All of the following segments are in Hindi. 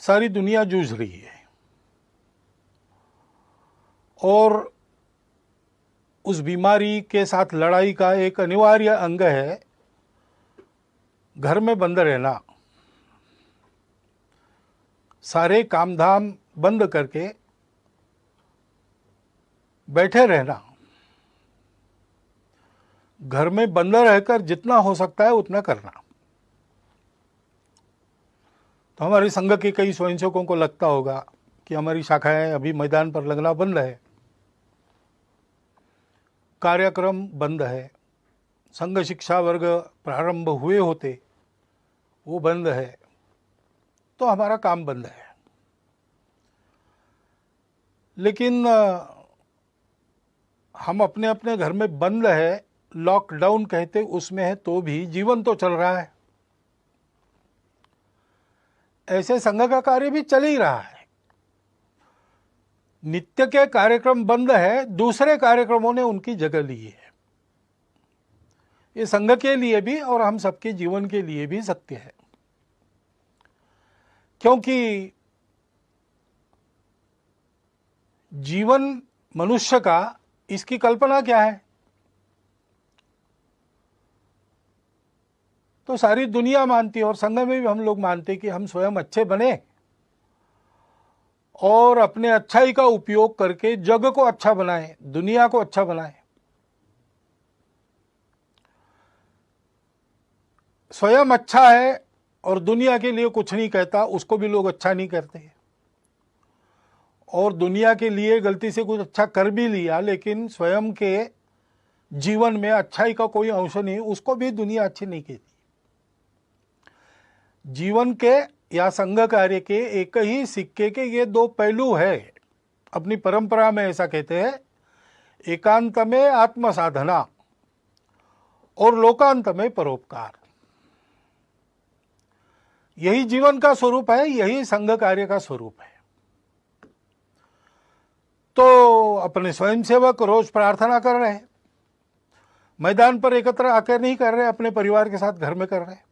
सारी दुनिया जूझ रही है और उस बीमारी के साथ लड़ाई का एक अनिवार्य अंग है घर में बंद रहना, सारे काम धाम बंद करके बैठे रहना। घर में बंद रहकर जितना हो सकता है उतना करना। तो हमारे संघ के कई स्वयंसेवकों को लगता होगा कि हमारी शाखाएं अभी मैदान पर लगना बंद है, कार्यक्रम बंद है, संघ शिक्षा वर्ग प्रारंभ हुए होते वो बंद है, तो हमारा काम बंद है। लेकिन हम अपने अपने घर में बंद है, लॉकडाउन कहते उसमें है, तो भी जीवन तो चल रहा है। ऐसे संघ का कार्य भी चल ही रहा है। नित्य के कार्यक्रम बंद है, दूसरे कार्यक्रमों ने उनकी जगह ली है। ये संघ के लिए भी और हम सबके जीवन के लिए भी सत्य है, क्योंकि जीवन मनुष्य का, इसकी कल्पना क्या है? तो सारी दुनिया मानती है और संघ में भी हम लोग मानते कि हम स्वयं अच्छे बने और अपने अच्छाई का उपयोग करके जग को अच्छा बनाएं, दुनिया को अच्छा बनाएं। स्वयं अच्छा है और दुनिया के लिए कुछ नहीं कहता, उसको भी लोग अच्छा नहीं करते। और दुनिया के लिए गलती से कुछ अच्छा कर भी लिया लेकिन स्वयं के जीवन में अच्छाई का कोई अंश नहीं, उसको भी दुनिया अच्छी नहीं कहती। जीवन के या संघ कार्य के एक ही सिक्के के ये दो पहलू है। अपनी परंपरा में ऐसा कहते हैं, एकांत में आत्म साधना और लोकांत में परोपकार। यही जीवन का स्वरूप है, यही संघ कार्य का स्वरूप है। तो अपने स्वयंसेवक रोज प्रार्थना कर रहे हैं, मैदान पर एकत्र आकर नहीं कर रहे, अपने परिवार के साथ घर में कर रहे हैं।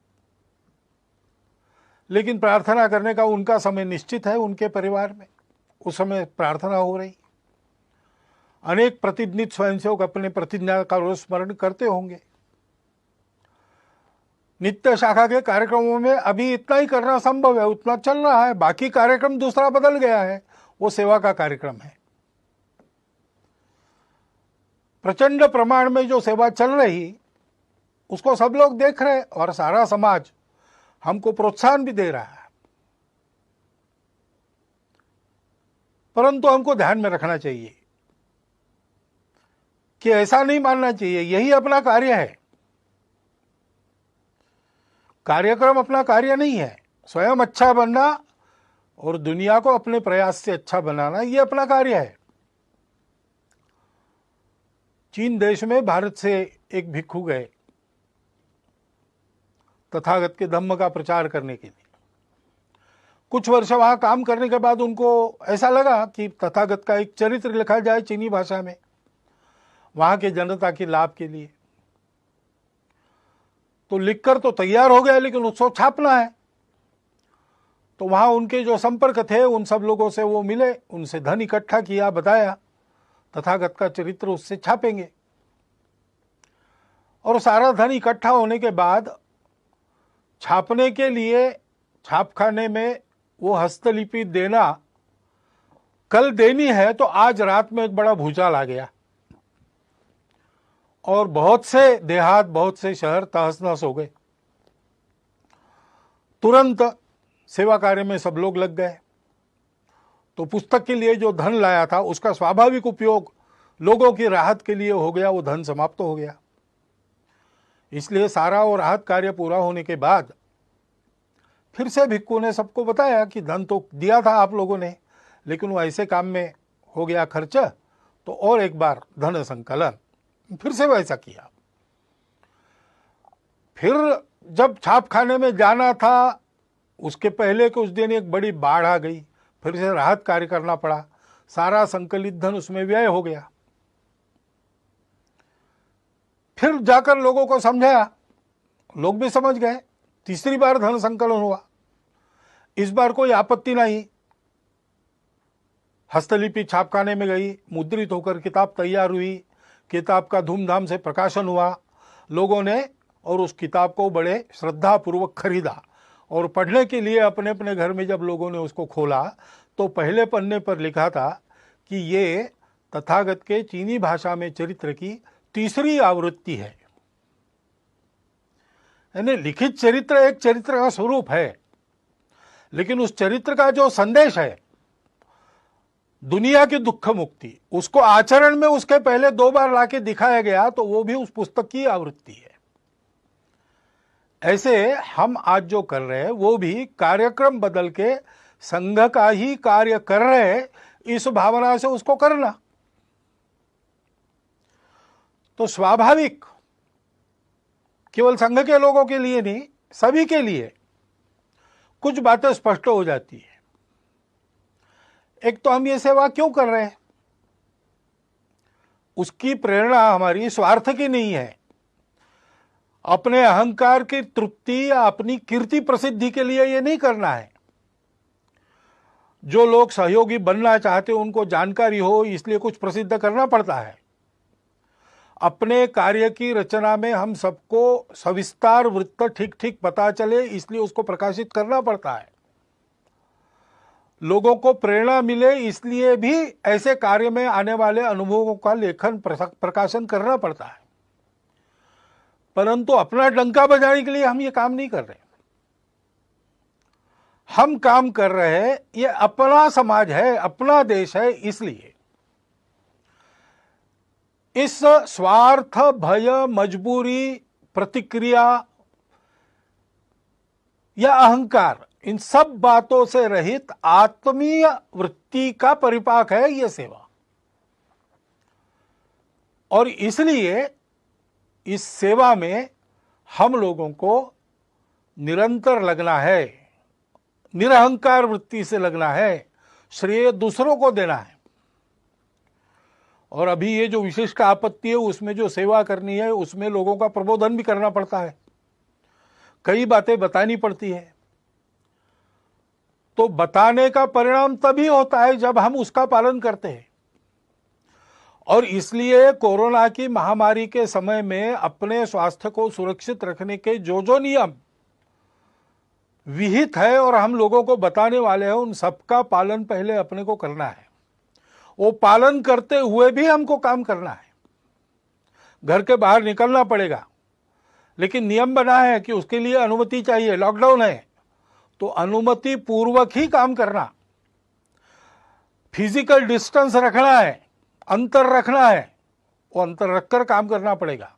लेकिन प्रार्थना करने का उनका समय निश्चित है, उनके परिवार में उस समय प्रार्थना हो रही। अनेक प्रतिनिधित स्वयंसेवक अपने प्रतिज्ञा का रोज स्मरण करते होंगे। नित्य शाखा के कार्यक्रमों में अभी इतना ही करना संभव है, उतना चल रहा है। बाकी कार्यक्रम दूसरा बदल गया है, वो सेवा का कार्यक्रम है। प्रचंड प्रमाण में जो सेवा चल रही उसको सब लोग देख रहे और सारा समाज हमको प्रोत्साहन भी दे रहा है। परंतु हमको ध्यान में रखना चाहिए कि ऐसा नहीं मानना चाहिए यही अपना कार्य है। कार्यक्रम अपना कार्य नहीं है। स्वयं अच्छा बनना और दुनिया को अपने प्रयास से अच्छा बनाना, ये अपना कार्य है। चीन देश में भारत से एक भिक्षु गए तथागत के धम्म का प्रचार करने के लिए। कुछ वर्ष वहां काम करने के बाद उनको ऐसा लगा कि तथागत का एक चरित्र लिखा जाए चीनी भाषा में, वहां के जनता के लाभ के लिए। तो लिखकर तो तैयार हो गया, लेकिन उसको छापना है। तो वहां उनके जो संपर्क थे उन सब लोगों से वो मिले, उनसे धन इकट्ठा किया, बताया तथागत का चरित्र उससे छापेंगे। और सारा धन इकट्ठा होने के बाद छापने के लिए छापखाने में वो हस्तलिपि देना कल देनी है, तो आज रात में एक बड़ा भूचाल आ गया और बहुत से देहात, बहुत से शहर तहस नहस हो गए। तुरंत सेवा कार्य में सब लोग लग गए। तो पुस्तक के लिए जो धन लाया था उसका स्वाभाविक उपयोग लोगों की राहत के लिए हो गया, वो धन समाप्त हो गया। इसलिए सारा वो राहत कार्य पूरा होने के बाद फिर से भिक्खू ने सबको बताया कि धन तो दिया था आप लोगों ने, लेकिन वो ऐसे काम में हो गया खर्च, तो और एक बार धन संकलन। फिर से वैसा किया। फिर जब छापखाने में जाना था उसके पहले कुछ दिन एक बड़ी बाढ़ आ गई, फिर से राहत कार्य करना पड़ा, सारा संकलित धन उसमें व्यय हो गया। फिर जाकर लोगों को समझाया, लोग भी समझ गए। तीसरी बार धन संकलन हुआ, इस बार कोई आपत्ति नहीं। हस्तलिपि छापखाने में गई, मुद्रित होकर किताब तैयार हुई, किताब का धूमधाम से प्रकाशन हुआ। लोगों ने और उस किताब को बड़े श्रद्धापूर्वक खरीदा और पढ़ने के लिए अपने अपने घर में जब लोगों ने उसको खोला तो पहले पन्ने पर लिखा था कि ये तथागत के चीनी भाषा में चरित्र की तीसरी आवृत्ति है। यानी लिखित चरित्र एक चरित्र का स्वरूप है, लेकिन उस चरित्र का जो संदेश है दुनिया की दुख मुक्ति, उसको आचरण में उसके पहले 2 बार लाके दिखाया गया, तो वो भी उस पुस्तक की आवृत्ति है। ऐसे हम आज जो कर रहे हैं वो भी कार्यक्रम बदल के संघ का ही कार्य कर रहे हैं, इस भावना से उसको करना। तो स्वाभाविक केवल संघ के लोगों के लिए नहीं, सभी के लिए कुछ बातें स्पष्ट हो जाती है। एक तो हम ये सेवा क्यों कर रहे हैं, उसकी प्रेरणा हमारी स्वार्थ की नहीं है, अपने अहंकार की तृप्ति या अपनी कीर्ति प्रसिद्धि के लिए ये नहीं करना है। जो लोग सहयोगी बनना चाहते हैं उनको जानकारी हो इसलिए कुछ प्रसिद्ध करना पड़ता है। अपने कार्य की रचना में हम सबको सविस्तार वृत्त ठीक ठीक पता चले इसलिए उसको प्रकाशित करना पड़ता है। लोगों को प्रेरणा मिले इसलिए भी ऐसे कार्य में आने वाले अनुभवों का लेखन प्रकाशन करना पड़ता है। परंतु अपना डंका बजाने के लिए हम ये काम नहीं कर रहे। हम काम कर रहे हैं, ये अपना समाज है, अपना देश है, इसलिए इस स्वार्थ, भय, मजबूरी, प्रतिक्रिया या अहंकार, इन सब बातों से रहित आत्मीय वृत्ति का परिपाक है यह सेवा। और इसलिए इस सेवा में हम लोगों को निरंतर लगना है, निरहंकार वृत्ति से लगना है, श्रेय दूसरों को देना है। और अभी ये जो विशिष्ट आपत्ति है उसमें जो सेवा करनी है उसमें लोगों का प्रबोधन भी करना पड़ता है, कई बातें बतानी पड़ती है। तो बताने का परिणाम तभी होता है जब हम उसका पालन करते हैं। और इसलिए कोरोना की महामारी के समय में अपने स्वास्थ्य को सुरक्षित रखने के जो नियम विहित है और हम लोगों को बताने वाले हैं उन सबका पालन पहले अपने को करना है। वो पालन करते हुए भी हमको काम करना है। घर के बाहर निकलना पड़ेगा, लेकिन नियम बना है कि उसके लिए अनुमति चाहिए। लॉकडाउन है तो अनुमति पूर्वक ही काम करना, फिजिकल डिस्टेंस रखना है, अंतर रखना है, वो अंतर रखकर काम करना पड़ेगा।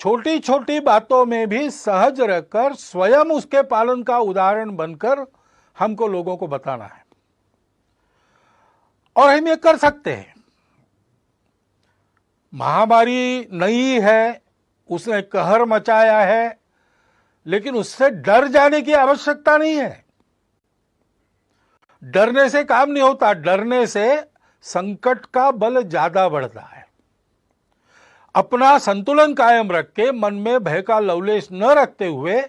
छोटी छोटी बातों में भी सहज रहकर स्वयं उसके पालन का उदाहरण बनकर हमको लोगों को बताना है। और हम ये कर सकते हैं। महामारी नई है, उसने कहर मचाया है, लेकिन उससे डर जाने की आवश्यकता नहीं है। डरने से काम नहीं होता, डरने से संकट का बल ज्यादा बढ़ता है। अपना संतुलन कायम रख के मन में भय का लवलेश न रखते हुए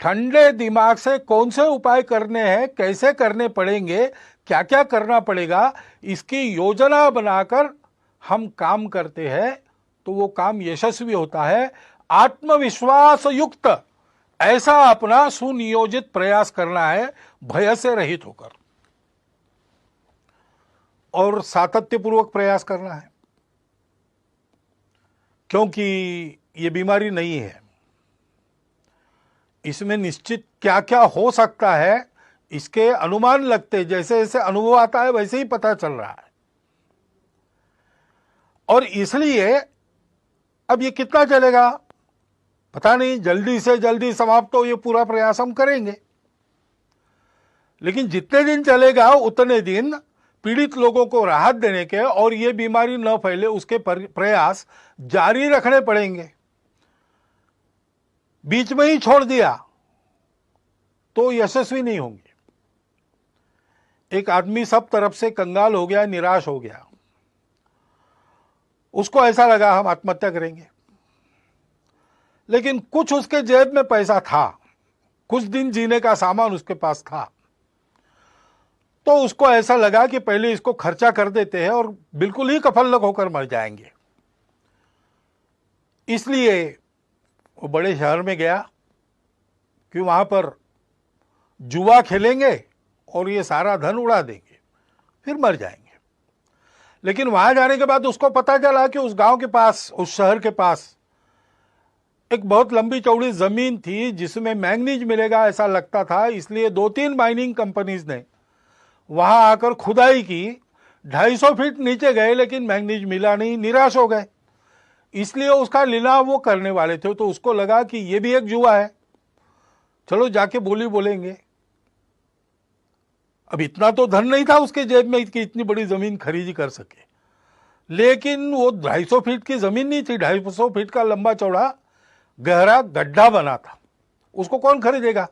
ठंडे दिमाग से कौन से उपाय करने हैं, कैसे करने पड़ेंगे, क्या क्या करना पड़ेगा, इसकी योजना बनाकर हम काम करते हैं तो वो काम यशस्वी होता है। आत्मविश्वास युक्त ऐसा अपना सुनियोजित प्रयास करना है, भय से रहित होकर, और सातत्यपूर्वक प्रयास करना है। क्योंकि ये बीमारी नहीं है, इसमें निश्चित क्या क्या हो सकता है इसके अनुमान लगते, जैसे जैसे अनुभव आता है वैसे ही पता चल रहा है। और इसलिए अब ये कितना चलेगा पता नहीं, जल्दी से जल्दी समाप्त हो ये पूरा प्रयास हम करेंगे, लेकिन जितने दिन चलेगा उतने दिन पीड़ित लोगों को राहत देने के और ये बीमारी न फैले उसके प्रयास जारी रखने पड़ेंगे। बीच में ही छोड़ दिया तो यशस्वी नहीं होंगे। एक आदमी सब तरफ से कंगाल हो गया, निराश हो गया, उसको ऐसा लगा हम आत्महत्या करेंगे। लेकिन कुछ उसके जेब में पैसा था, कुछ दिन जीने का सामान उसके पास था, तो उसको ऐसा लगा कि पहले इसको खर्चा कर देते हैं और बिल्कुल ही कफलक होकर मर जाएंगे। इसलिए वो बड़े शहर में गया कि वहां पर जुआ खेलेंगे और ये सारा धन उड़ा देंगे, फिर मर जाएंगे। लेकिन वहां जाने के बाद उसको पता चला कि उस गांव के पास, उस शहर के पास एक बहुत लंबी चौड़ी जमीन थी जिसमें मैंगनीज मिलेगा ऐसा लगता था। इसलिए 2-3 माइनिंग कंपनीज ने वहां आकर खुदाई की। 250 फीट नीचे गए लेकिन मैंगनीज मिला नहीं, निराश हो गए। इसलिए उसका लीलाव वो करने वाले थे, तो उसको लगा कि ये भी एक जुआ है, चलो जाके बोली बोलेंगे। अब इतना तो धन नहीं था उसके जेब में कि इतनी बड़ी जमीन खरीदी कर सके, लेकिन वो 250 फीट की जमीन नहीं थी, 250 फीट का लंबा चौड़ा गहरा गड्ढा बना था। उसको कौन खरीदेगा?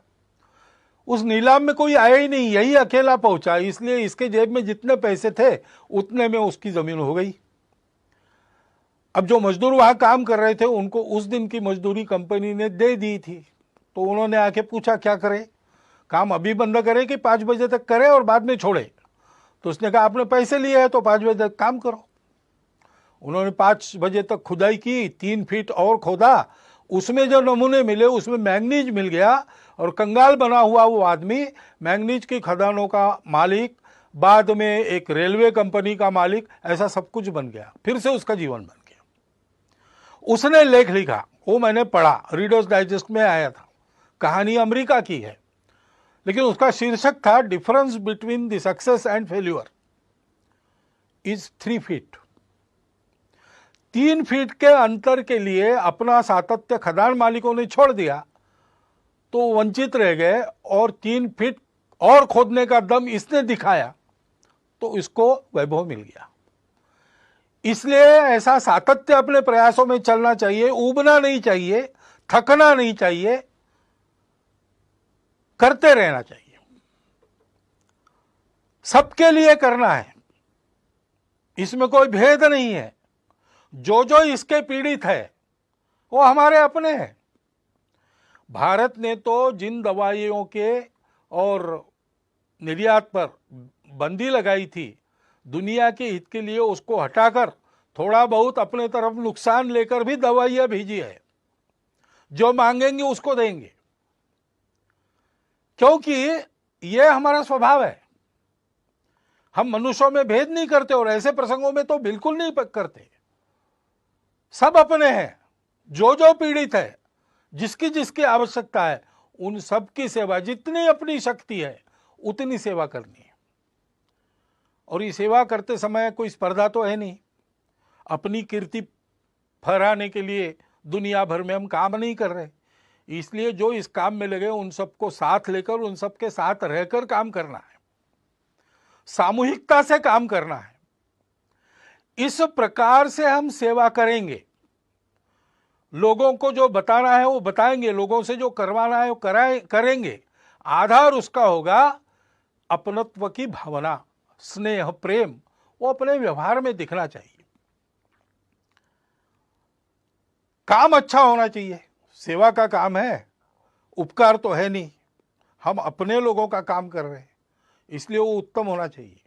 उस नीलाम में कोई आया ही नहीं, यही अकेला पहुंचा। इसलिए इसके जेब में जितने पैसे थे उतने में उसकी जमीन हो गई। अब जो मजदूर वहां काम कर रहे थे उनको उस दिन की मजदूरी कंपनी ने दे दी थी, तो उन्होंने आके पूछा क्या करें, काम अभी बंद करें कि 5 बजे तक करें और बाद में छोड़े? तो उसने कहा आपने पैसे लिए हैं तो 5 बजे तक काम करो। उन्होंने 5 बजे तक खुदाई की, 3 फीट और खोदा, उसमें जो नमूने मिले उसमें मैंगनीज मिल गया। और कंगाल बना हुआ वो आदमी मैंगनीज की खदानों का मालिक, बाद में एक रेलवे कंपनी का मालिक, ऐसा सब कुछ बन गया। फिर से उसका जीवन बन गया। उसने लेख लिखा, वो मैंने पढ़ा, रीडर्स डाइजेस्ट में आया था, कहानी अमेरिका की है, लेकिन उसका शीर्षक था difference between the success and failure is 3 feet. 3 feet के अंतर के लिए अपना सातत्य खदान मालिकों ने छोड़ दिया तो वंचित रह गए, और 3 फीट और खोदने का दम इसने दिखाया तो इसको वैभव मिल गया। इसलिए ऐसा सातत्य अपने प्रयासों में चलना चाहिए, ऊबना नहीं चाहिए, थकना नहीं चाहिए, करते रहना चाहिए। सबके लिए करना है, इसमें कोई भेद नहीं है। जो जो इसके पीड़ित है वो हमारे अपने हैं। भारत ने तो जिन दवाइयों के और निर्यात पर बंदी लगाई थी, दुनिया के हित के लिए उसको हटाकर थोड़ा बहुत अपने तरफ नुकसान लेकर भी दवाइयां भेजी है। जो मांगेंगे उसको देंगे, क्योंकि यह हमारा स्वभाव है। हम मनुष्यों में भेद नहीं करते और ऐसे प्रसंगों में तो बिल्कुल नहीं करते। सब अपने हैं। जो जो पीड़ित है, जिसकी जिसकी आवश्यकता है, उन सब की सेवा, जितनी अपनी शक्ति है उतनी सेवा करनी है। और ये सेवा करते समय कोई स्पर्धा तो है नहीं। अपनी कीर्ति फहराने के लिए दुनिया भर में हम काम नहीं कर रहे। इसलिए जो इस काम में लगे उन सबको साथ लेकर, उन सबके साथ रहकर काम करना है, सामूहिकता से काम करना है। इस प्रकार से हम सेवा करेंगे। लोगों को जो बताना है वो बताएंगे, लोगों से जो करवाना है वो करेंगे। आधार उसका होगा अपनत्व की भावना, स्नेह, प्रेम, वो अपने व्यवहार में दिखना चाहिए। काम अच्छा होना चाहिए। सेवा का काम है, उपकार तो है नहीं। हम अपने लोगों का काम कर रहे हैं, इसलिए वो उत्तम होना चाहिए।